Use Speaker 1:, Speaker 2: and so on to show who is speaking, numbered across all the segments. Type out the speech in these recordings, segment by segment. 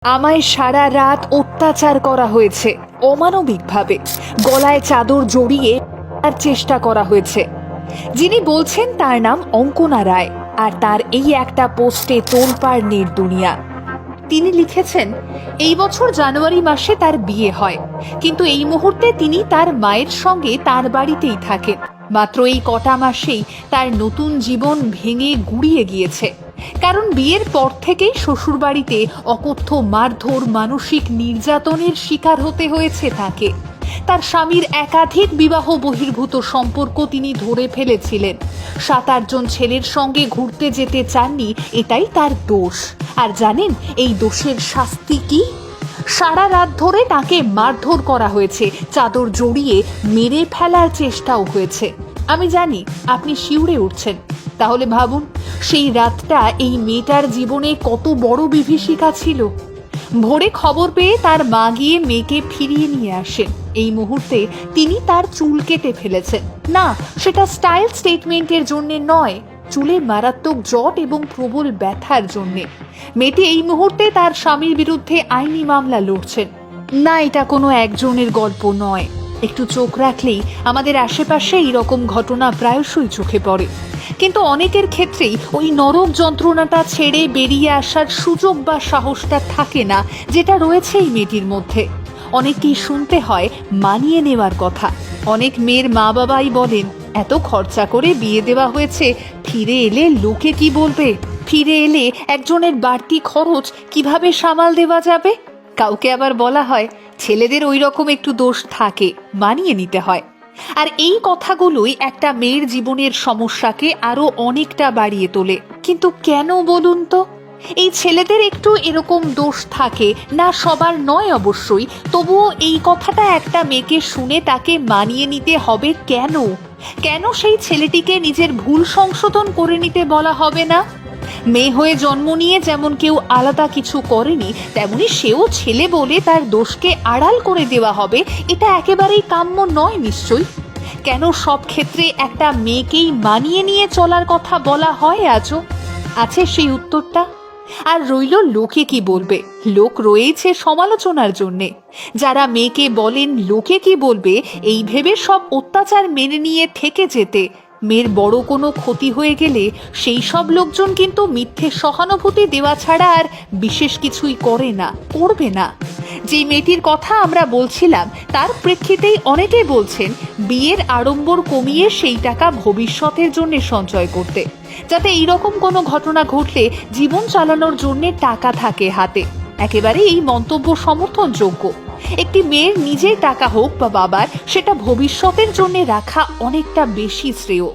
Speaker 1: আমায় সারা রাত অত্যাচার করা হয়েছে অমানবিকভাবে, গলায় চাদর জড়িয়ে তার চেষ্টা করা হয়েছে। যিনি বলছেন তার নাম অঙ্কনা রায়, আর তার এই একটা পোস্টে তোলপাড় নির্দুনিয়া। তিনি লিখেছেন, এই বছর জানুয়ারি মাসে তার বিয়ে হয়, কিন্তু এই মুহূর্তে তিনি তার মায়ের সঙ্গে তার বাড়িতেই থাকেন। মাত্র এই কটা মাসেই তার নতুন জীবন ভেঙে গুড়িয়ে গিয়েছে, কারণ বিয়ের পর থেকেই শ্বশুরবাড়িতে অকথ্য মারধর, মানসিক নির্যাতনের শিকার হতে হয়েছে তাকে। তার স্বামীর একাধিক বিবাহ বহির্ভূত সম্পর্ক তিনি ধরে ফেলেছিলেন। 7-8 জন ছেলের সঙ্গে ঘুরতে যেতে চাননি, এটাই তার দোষ। আর জানেন এই দোষের শাস্তি কি? সারা রাত ধরে তাকে মারধর করা হয়েছে, চাদর জড়িয়ে মেরে ফেলার চেষ্টাও হয়েছে। আমি জানি আপনি শিউরে উঠছেন। তাহলে ভাবুন, সেই রাতটা এই মেয়েটার জীবনে কত বড় বিভীষিকা ছিল। ভোরে খবর পেয়ে তার মা গিয়ে মেয়েকে ফিরিয়ে নিয়ে আসেন। এই মুহূর্তে তিনি তার চুল কেটে ফেলেছেন। না, সেটা স্টাইল স্টেটমেন্টের জন্য নয়, চুলে মারাত্মক জট এবং প্রবল ব্যথার জন্যে। মেয়েটি এই মুহূর্তে তার স্বামীর বিরুদ্ধে আইনি মামলা লড়ছেন। না, এটা কোনো একজনের গল্প নয়। একটু চোখ রাখলেই আমাদের আশেপাশে এইরকম ঘটনা প্রায়শই চোখে পড়ে, কিন্তু অনেকের ক্ষেত্রেই ওই নরক যন্ত্রণাটা ছেড়ে বেরিয়ে আসার সুযোগ বা সাহসটা থাকে না, যেটা রয়েছে এই মেয়েটির মধ্যে। অনেককেই শুনতে হয় মানিয়ে নেওয়ার কথা। অনেক মেয়ের মা বাবাই বলেন, এত খরচা করে বিয়ে দেওয়া হয়েছে, ফিরে এলে লোকে কি বলবে? ফিরে এলে একজনের বাড়তি খরচ কিভাবে সামাল দেওয়া যাবে? কাউকে আবার বলা হয় ছেলেদের ওই রকম একটু দোষ থাকে, মানিয়ে নিতে হয়। আর এই কথাগুলোই একটা মেয়ের জীবনের সমস্যাকে আরো অনেকটা বাড়িয়ে তোলে। কিন্তু কেন বলুন তো? এই ছেলেদের একটু এরকম দোষ থাকে না, সবার নয় অবশ্যই, তবুও এই কথাটা একটা মেয়েকে শুনে তাকে মানিয়ে নিতে হবে কেন? কেন সেই ছেলেটিকে নিজের ভুল সংশোধন করে নিতে বলা হবে না? মেয়ে হয়ে জন্ম নিয়ে যেমন কেউ আলাদা কিছু করেনি, তেমনি সেও ছেলে বলে তার দোষকে আড়াল করে দেওয়া হবে, এটা একেবারেই কাম্য নয় নিশ্চয়ই। কেন সব ক্ষেত্রে একটা মেয়েকেই মানিয়ে নিয়ে চলার কথা বলা হয় আজও? আছে সেই উত্তরটা। আর রইল লোকে কি বলবে। লোক রয়েছে সমালোচনার জন্যে। যারা মেয়েকে বলেন লোকে কি বলবে এই ভেবে সব অত্যাচার মেনে নিয়ে থেকে যেতে, মেয়ের বড় কোনো ক্ষতি হয়ে গেলে সেই সব লোকজন কিন্তু মিথ্যে সহানুভূতি দেওয়া ছাড়া আর বিশেষ কিছুই করে না, করবে না। যে মেয়েটির কথা আমরা বলছিলাম, তার প্রেক্ষিতেই অনেকে বলছেন বিয়ের আড়ম্বর কমিয়ে সেই টাকা ভবিষ্যতের জন্য সঞ্চয় করতে, যাতে এইরকম কোনো ঘটনা ঘটলে জীবন চালানোর জন্য টাকা থাকে হাতে। একেবারে এই মন্তব্য সমর্থনযোগ্য। একটি মেয়ের নিজের টাকা হোক বা বাবার, সেটা ভবিষ্যতের জন্য রাখা অনেকটা বেশি শ্রেয়।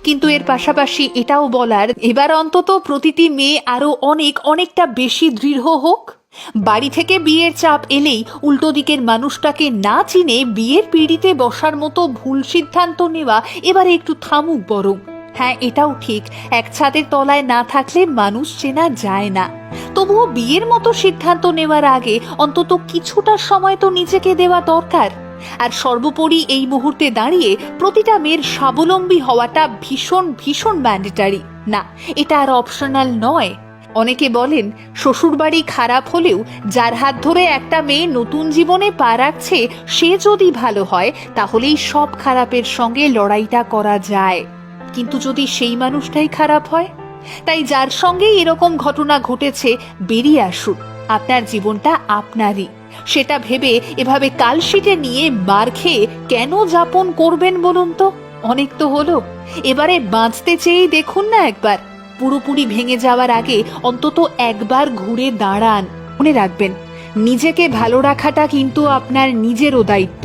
Speaker 1: কিন্তু এর পাশাপাশি এটাও বলার, এবার অন্তত প্রতিটি মেয়ে আরো অনেকটা বেশি দৃঢ় হোক। বাড়ি থেকে বিয়ের চাপ এলেই উল্টো দিকের মানুষটাকে না চিনে বিয়ের পিঁড়িতে বসার মতো ভুল সিদ্ধান্ত নেওয়া এবারে একটু থামুক বরং। হ্যাঁ, এটাও ঠিক, এক ছাদের তলায় না থাকলে মানুষ চেনা যায় না। তবুও বিয়ের মতো সিদ্ধান্ত নেওয়ার আগে অন্তত কিছুটা সময় তো নিজেকে দেওয়া দরকার। আর সর্বোপরি এই মুহূর্তে দাঁড়িয়ে প্রতিটা মেয়ের স্বাবলম্বী হওয়াটা ভীষণ ম্যান্ডেটারি। না, এটা আর অপশনাল নয়। অনেকে বলেন শ্বশুরবাড়ি খারাপ হলেও যার হাত ধরে একটা মেয়ে নতুন জীবনে পা রাখছে, সে যদি ভালো হয় তাহলেই সব খারাপের সঙ্গে লড়াইটা করা যায়। কিন্তু যদি সেই মানুষটাই খারাপ হয়? তাই যার সঙ্গেই এরকম ঘটনা ঘটেছে, বেরিয়ে আসুন। আপনার জীবনটা আপনারই, সেটা ভেবে এভাবে কালশিটে নিয়ে মার খেয়ে কেন যাপন করবেন বলুন তো? অনেক তো হলো, এবারে বাঁচতে চেয়েই দেখুন না একবার। পুরোপুরি ভেঙে যাওয়ার আগে অন্তত একবার ঘুরে দাঁড়ান। মনে রাখবেন, নিজেকে ভালো রাখাটা কিন্তু আপনার নিজেরও দায়িত্ব।